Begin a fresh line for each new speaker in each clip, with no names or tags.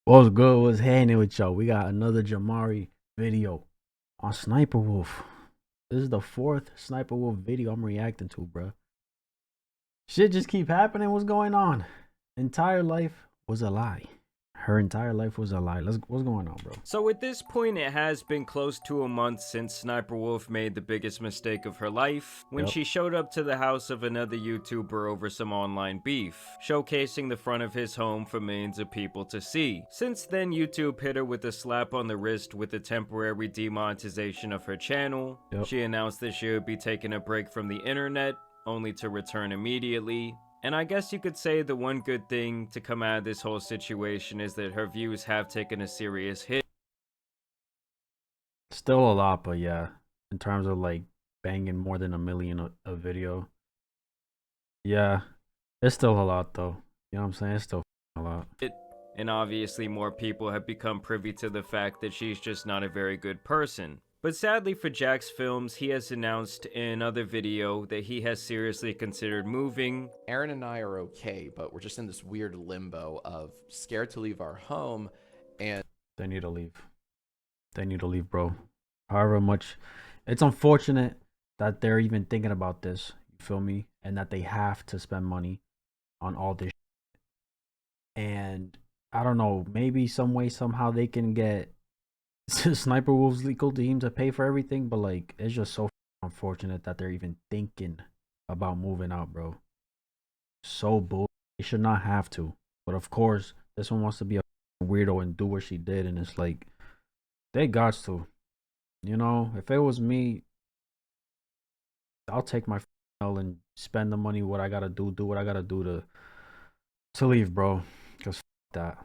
What's good? What's happening with y'all? We got another JAMARI video on Sniper Wolf. This is the fourth Sniper Wolf video I'm reacting to, bro. Shit just keep happening. What's going on? Entire life was a lie. Her entire life was a lie. What's going on, bro?
So at this point, it has been close to a month since Sniper Wolf made the biggest mistake of her life, when she showed up to the house of another YouTuber over some online beef, showcasing the front of his home for millions of people to see. Since then, YouTube hit her with a slap on the wrist with a temporary demonetization of her channel. She announced that she would be taking a break from the internet, only to return immediately. And I guess you could say the one good thing to come out of this whole situation is that her views have taken a serious hit.
Still a lot, but yeah, in terms of like banging more than 1 million a video, yeah, it's still a lot though. You know what I'm saying? It's still a lot.
And obviously more people have become privy to the fact that she's just not a very good person. But sadly for Jack's Films, he has announced in another video that he has seriously considered moving.
Aaron and I are okay, but we're just in this weird limbo of scared to leave our home, and
they need to leave. They need to leave, bro. However much, it's unfortunate that they're even thinking about this, you feel me? And that they have to spend money on all this shit. And I don't know, maybe some way, somehow they can get Sniper Wolf's legal team to pay for everything, but like it's just so unfortunate that they're even thinking about moving out, bro. So bull. They should not have to, but of course this one wants to be a weirdo and do what she did, and it's like they got to, you know. If it was me, I'll take my L and spend the money. What I gotta do what I gotta do to leave, bro. Cause that.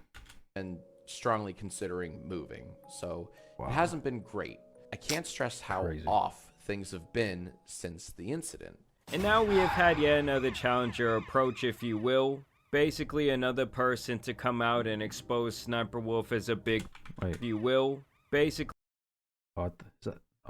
And strongly considering moving, so it hasn't been great. I can't stress how off things have been since the incident.
And now we have had yet another challenger approach, if you will. Basically another person to come out and expose Sniper Wolf as a big, if you will. Basically
oh,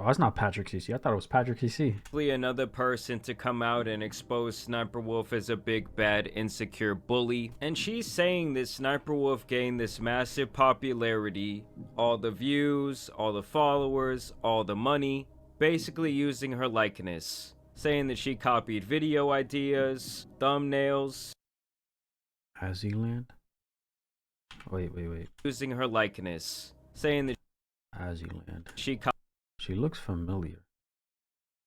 that's not Patrick CC. I thought it was Patrick CC.
Another person to come out and expose Sniper Wolf as a big, bad, insecure bully. And she's saying that Sniper Wolf gained this massive popularity, all the views, all the followers, all the money, basically using her likeness. Saying that she copied video ideas, thumbnails.
Aziland? Wait.
Using her likeness. Saying that
Aziland.
She
looks familiar.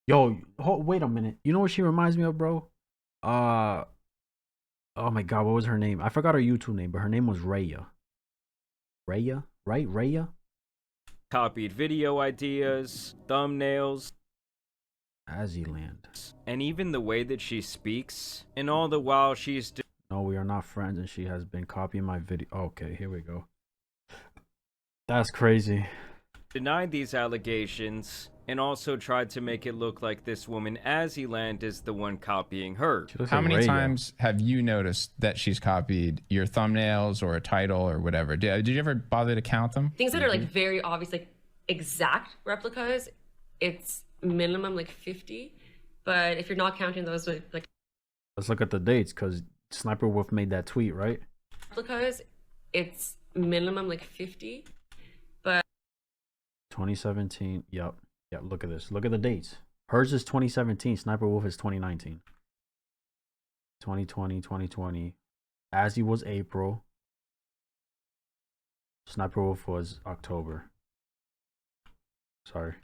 Yo, wait a minute. You know what she reminds me of, bro? Oh my god, what was her name? I forgot her YouTube name, but her name was Raya. Raya? Right? Raya?
Copied video ideas, thumbnails.
Aziland.
And even the way that she speaks, and all the while she's
no, we are not friends, and she has been copying my video. Okay, here we go. That's crazy.
Denied these allegations and also tried to make it look like this woman Aziland is the one copying her.
How many times have you noticed that she's copied your thumbnails or a title or whatever? Did you ever bother to count them?
Things that are like very obvious, like exact replicas, it's minimum like 50, but if you're not counting those, like
let's look at the dates, because Sniper Wolf made that tweet, right?
Replicas, it's minimum like 50, but
2017. Yep, look at this, look at the dates. Hers is 2017, Sniper Wolf is 2019. 2020. Azzy was April, Sniper Wolf was October. Sorry.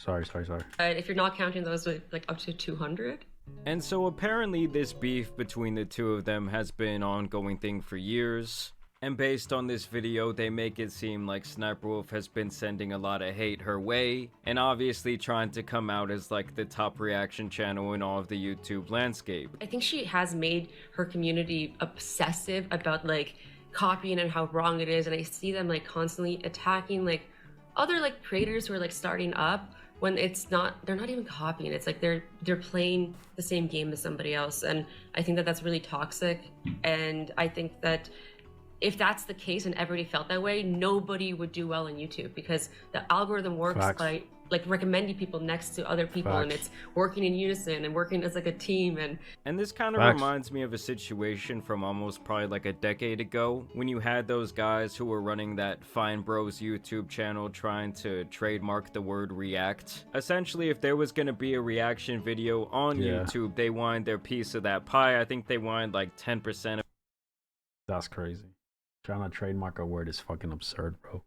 But if you're not counting those, like up to 200.
And so apparently this beef between the two of them has been an ongoing thing for years. And based on this video, they make it seem like Sniper Wolf has been sending a lot of hate her way, and obviously trying to come out as like the top reaction channel in all of the YouTube landscape.
I think she has made her community obsessive about like copying and how wrong it is, and I see them like constantly attacking like other like creators who are like starting up, when it's not, they're not even copying. It's like they're playing the same game as somebody else, and I think that that's really toxic. And I think that if that's the case and everybody felt that way, nobody would do well on YouTube, because the algorithm works by like recommending people next to other people, and it's working in unison and working as like a team.
And this kind of reminds me of a situation from almost probably like a decade ago when you had those guys who were running that Fine Bros YouTube channel trying to trademark the word react. Essentially, if there was going to be a reaction video on YouTube, they wanted their piece of that pie. I think they wanted like 10% of.
That's crazy. Trying to trademark a word is fucking absurd, bro.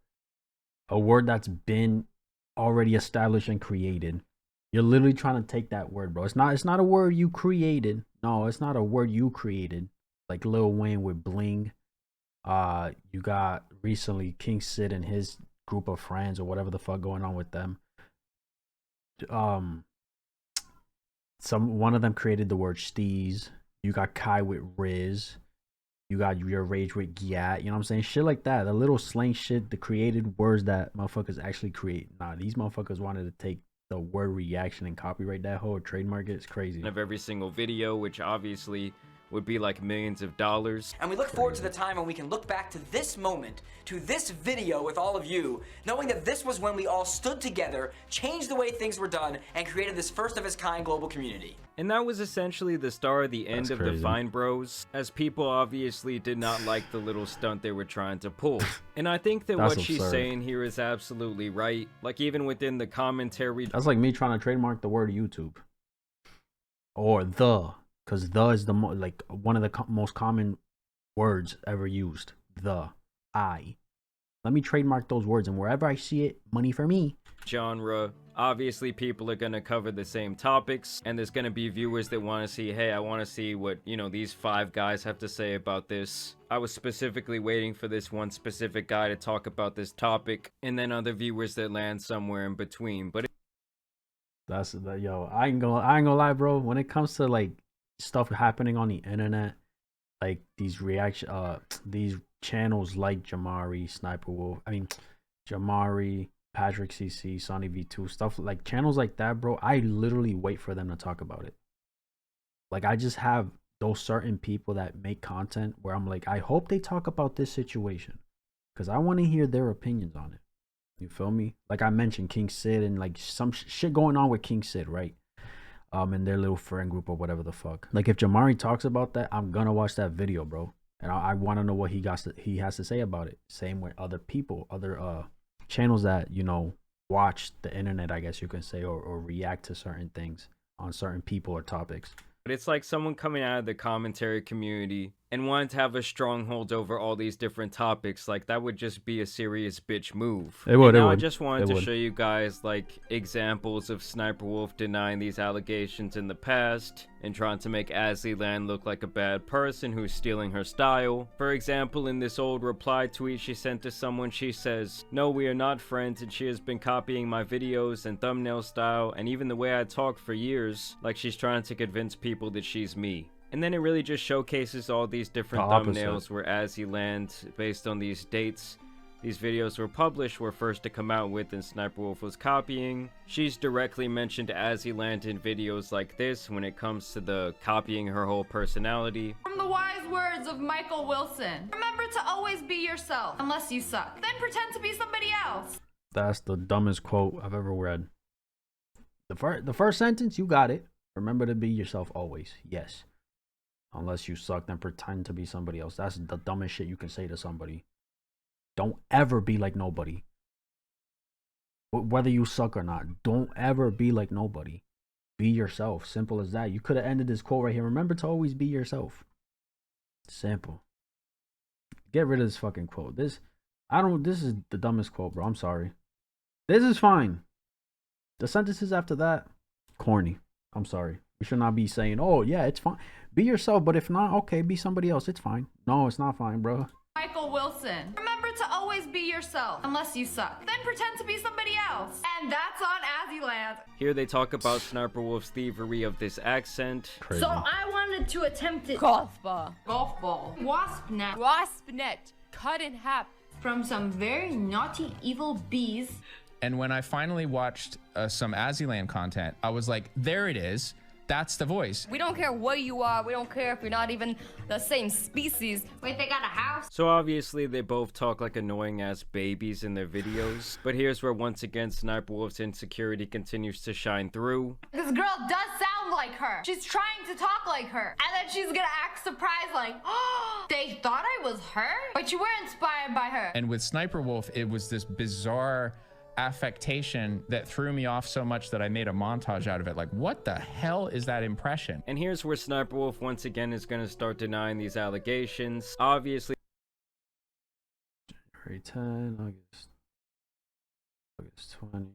A word that's been already established and created. You're literally trying to take that word, bro. It's not a word you created. No, it's not a word you created. Like Lil Wayne with bling. You got recently King Sid and his group of friends or whatever the fuck going on with them. One of them created the word steez. You got Kai with Riz. You got your rage with Gyat. You know what I'm saying? Shit like that. The little slang shit, the created words that motherfuckers actually create. Nah, these motherfuckers wanted to take the word reaction and copyright that whole trademark. It's crazy.
Of every single video, which obviously would be like millions of dollars.
And we look forward to the time when we can look back to this moment, to this video with all of you, knowing that this was when we all stood together, changed the way things were done, and created this first of its kind global community.
And that was essentially the start of the end of the Fine Bros, as people obviously did not like the little stunt they were trying to pull. And I think that what she's saying here is absolutely right. Like even within the commentary.
That's like me trying to trademark the word YouTube. Or the. Because the is the like one of the most common words ever used. The. I. Let me trademark those words, and wherever I see it, money for me.
Genre. Obviously, people are going to cover the same topics, and there's going to be viewers that want to see, hey, I want to see what, you know, these 5 guys have to say about this. I was specifically waiting for this one specific guy to talk about this topic, and then other viewers that land somewhere in between. But
yo, I ain't gonna lie, bro. When it comes to like stuff happening on the internet, like these these channels like JAMARI, JAMARI, Patrick CC, Sonny V2, stuff like channels like that, bro. I literally wait for them to talk about it. Like I just have those certain people that make content where I'm like, I hope they talk about this situation because I want to hear their opinions on it. You feel me? Like I mentioned King Sid and like some shit going on with King Sid, right? And their little friend group or whatever the fuck. Like if JAMARI talks about that, I'm gonna watch that video, bro. And I want to know what he has to say about it. Same with other people, other channels that, you know, watch the internet, I guess you can say, or react to certain things on certain people or topics.
But it's like someone coming out of the commentary community and wanting to have a stronghold over all these different topics. Like that would just be a serious bitch move.
It would.
I just wanted to show you guys like examples of SSSniperWolf denying these allegations in the past and trying to make Azzyland look like a bad person who's stealing her style. For example, in this old reply tweet she sent to someone, she says, "No, we are not friends, and she has been copying my videos and thumbnail style and even the way I talk for years, like she's trying to convince people that she's me." And then it really just showcases all these different thumbnails where Azzyland, based on these dates these videos were published, were first to come out with and SSSniperWolf was copying. She's directly mentioned Azzyland in videos like this when it comes to the copying her whole personality.
From the wise words of Michael Wilson, remember to always be yourself, unless you suck. Then pretend to be somebody else.
That's the dumbest quote I've ever read. The first sentence, you got it. Remember to be yourself always. Yes. Unless you suck, then pretend to be somebody else. That's the dumbest shit you can say to somebody. Don't ever be like nobody. Whether you suck or not, don't ever be like nobody. Be yourself. Simple as that. You could have ended this quote right here. Remember to always be yourself. Simple. Get rid of this fucking quote. This is the dumbest quote, bro. I'm sorry. This is fine. The sentences after that, corny. I'm sorry. We should not be saying, oh yeah, it's fine. Be yourself, but if not, okay, be somebody else. It's fine. No, it's not fine, bro.
Michael Wilson, remember to always be yourself, unless you suck. Then pretend to be somebody else. And that's on Azzyland.
Here they talk about SSSniperWolf's thievery of this accent.
Crazy.
So I wanted to attempt it.
Golf ball. Golf ball. Wasp net.
Wasp net. Cut in half.
From some very naughty, evil bees.
And when I finally watched some Azzyland content, I was like, there it is. That's the voice.
We don't care what you are. We don't care if you're not even the same species. Wait, they got a house?
So obviously they both talk like annoying ass babies in their videos. But here's where once again SniperWolf's insecurity continues to shine through.
This girl does sound like her. She's trying to talk like her. And then she's gonna act surprised like, oh, they thought I was her? But you were inspired by her.
And with SniperWolf, it was this bizarre affectation that threw me off so much that I made a montage out of it. Like, what the hell is that impression?
And here's where SniperWolf once again is going to start denying these allegations. Obviously,
January 10, August 20.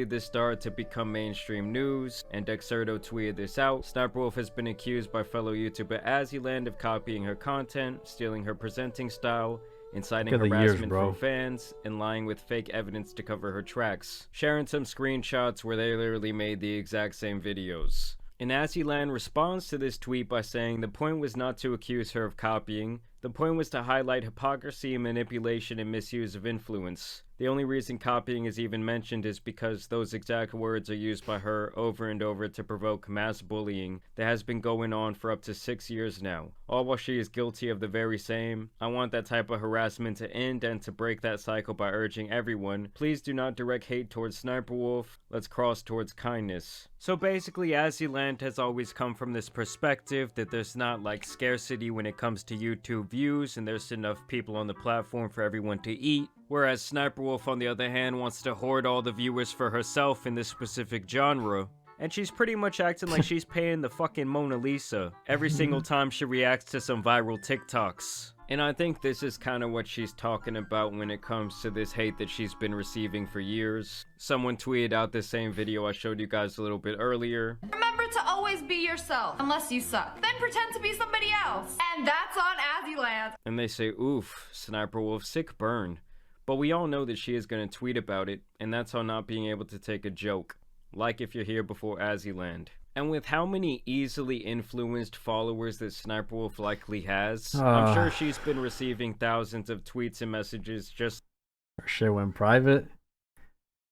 This started to become mainstream news, and Dexerto tweeted this out. SniperWolf has been accused by fellow YouTuber Azzyland of copying her content, stealing her presenting style, inciting harassment from fans, and lying with fake evidence to cover her tracks, sharing some screenshots where they literally made the exact same videos. And Azzyland responds to this tweet by saying the point was not to accuse her of copying, the point was to highlight hypocrisy, manipulation, and misuse of influence. The only reason copying is even mentioned is because those exact words are used by her over and over to provoke mass bullying that has been going on for up to 6 years now, all while she is guilty of the very same. I want that type of harassment to end and to break that cycle by urging everyone, please do not direct hate towards SniperWolf, let's cross towards kindness. So basically, Azzyland has always come from this perspective that there's not like scarcity when it comes to YouTube views, and there's enough people on the platform for everyone to eat. Whereas SniperWolf, on the other hand, wants to hoard all the viewers for herself in this specific genre. And she's pretty much acting like she's paying the fucking Mona Lisa every single time she reacts to some viral TikToks. And I think this is kind of what she's talking about when it comes to this hate that she's been receiving for years. Someone tweeted out the same video I showed you guys a little bit earlier.
Remember to always be yourself, unless you suck. Then pretend to be somebody else. And that's on Azzyland.
And they say, oof, SniperWolf, sick burn. But we all know that she is going to tweet about it, and that's on not being able to take a joke. Like if you're here before Azzyland. And with how many easily influenced followers that SniperWolf likely has, I'm sure she's been receiving thousands of tweets and messages just...
Her shit went private?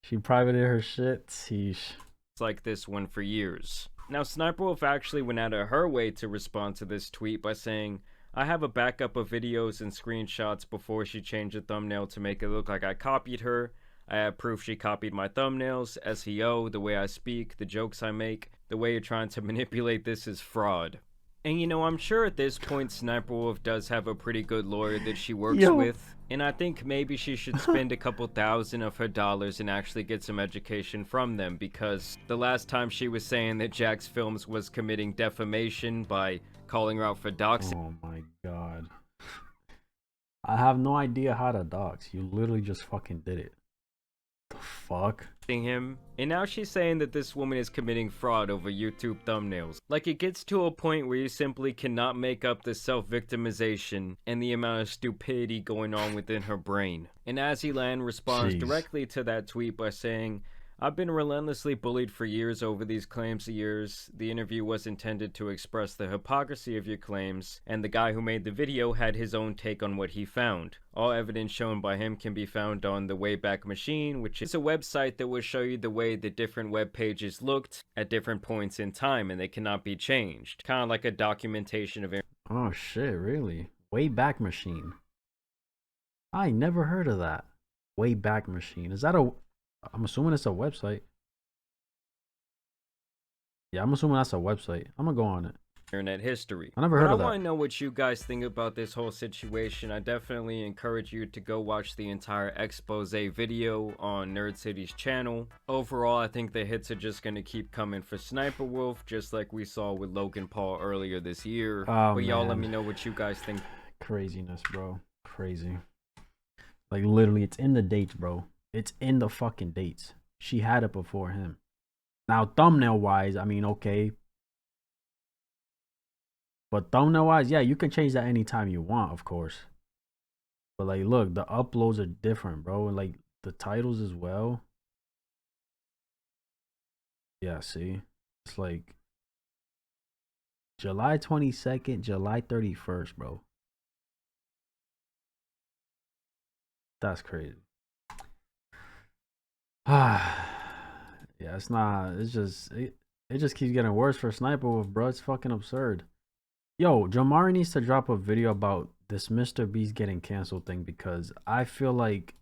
She privated her shit? Sheesh.
Like this one for years. Now, SniperWolf actually went out of her way to respond to this tweet by saying, I have a backup of videos and screenshots before she changed the thumbnail to make it look like I copied her. I have proof she copied my thumbnails, SEO, the way I speak, the jokes I make. The way you're trying to manipulate this is fraud. And you know, I'm sure at this point SniperWolf does have a pretty good lawyer that she works with. And I think maybe she should spend a couple thousand of her dollars and actually get some education from them, because the last time she was saying that Jax Films was committing defamation by calling her out for doxing.
Oh my god. I have no idea how to dox. You literally just fucking did it. The fuck?
Him, and now she's saying that this woman is committing fraud over YouTube thumbnails. Like, it gets to a point where you simply cannot make up the self-victimization and the amount of stupidity going on within her brain. And Azzyland responds directly to that tweet by saying, I've been relentlessly bullied for years over these claims of yours. The interview was intended to express the hypocrisy of your claims, and the guy who made the video had his own take on what he found. All evidence shown by him can be found on the Wayback Machine, which is a website that will show you the way the different web pages looked at different points in time, and they cannot be changed. Kind of like a documentation of...
Oh shit, really? Wayback Machine. I never heard of that. Wayback Machine. Is that a... I'm assuming it's a website. Yeah, I'm assuming that's a website. I'm gonna go on it.
Internet history.
I never heard of that.
I want to know what you guys think about this whole situation. I definitely encourage you to go watch the entire expose video on Nerd City's channel. Overall, I think the hits are just going to keep coming for SniperWolf, just like we saw with Logan Paul earlier this year. But y'all let me know what you guys think.
Craziness, bro. Crazy. Like, literally, it's in the dates, bro. It's in the fucking dates. She had it before him. Now, thumbnail-wise, I mean, okay. But thumbnail-wise, yeah, you can change that anytime you want, of course. But, like, look, the uploads are different, bro. And, like, the titles as well. Yeah, see? It's like July 22nd, July 31st, bro. That's crazy. Yeah, it's not, it's just, it just keeps getting worse for Sniper Wolf, bro. It's fucking absurd. Yo, JAMARI needs to drop a video about this Mr. Beast getting canceled thing, because I feel like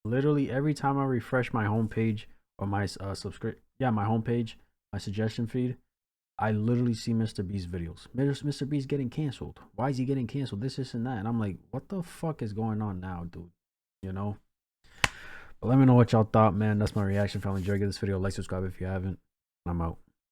literally every time I refresh my homepage or my my homepage, my suggestion feed, I literally see Mr. Beast videos. Mr. Beast getting canceled. Why is he getting canceled? This and that. And I'm like, what the fuck is going on now, dude? You know? But let me know what y'all thought, man. That's my reaction. If you enjoyed, give this video a like, subscribe if you haven't. I'm out.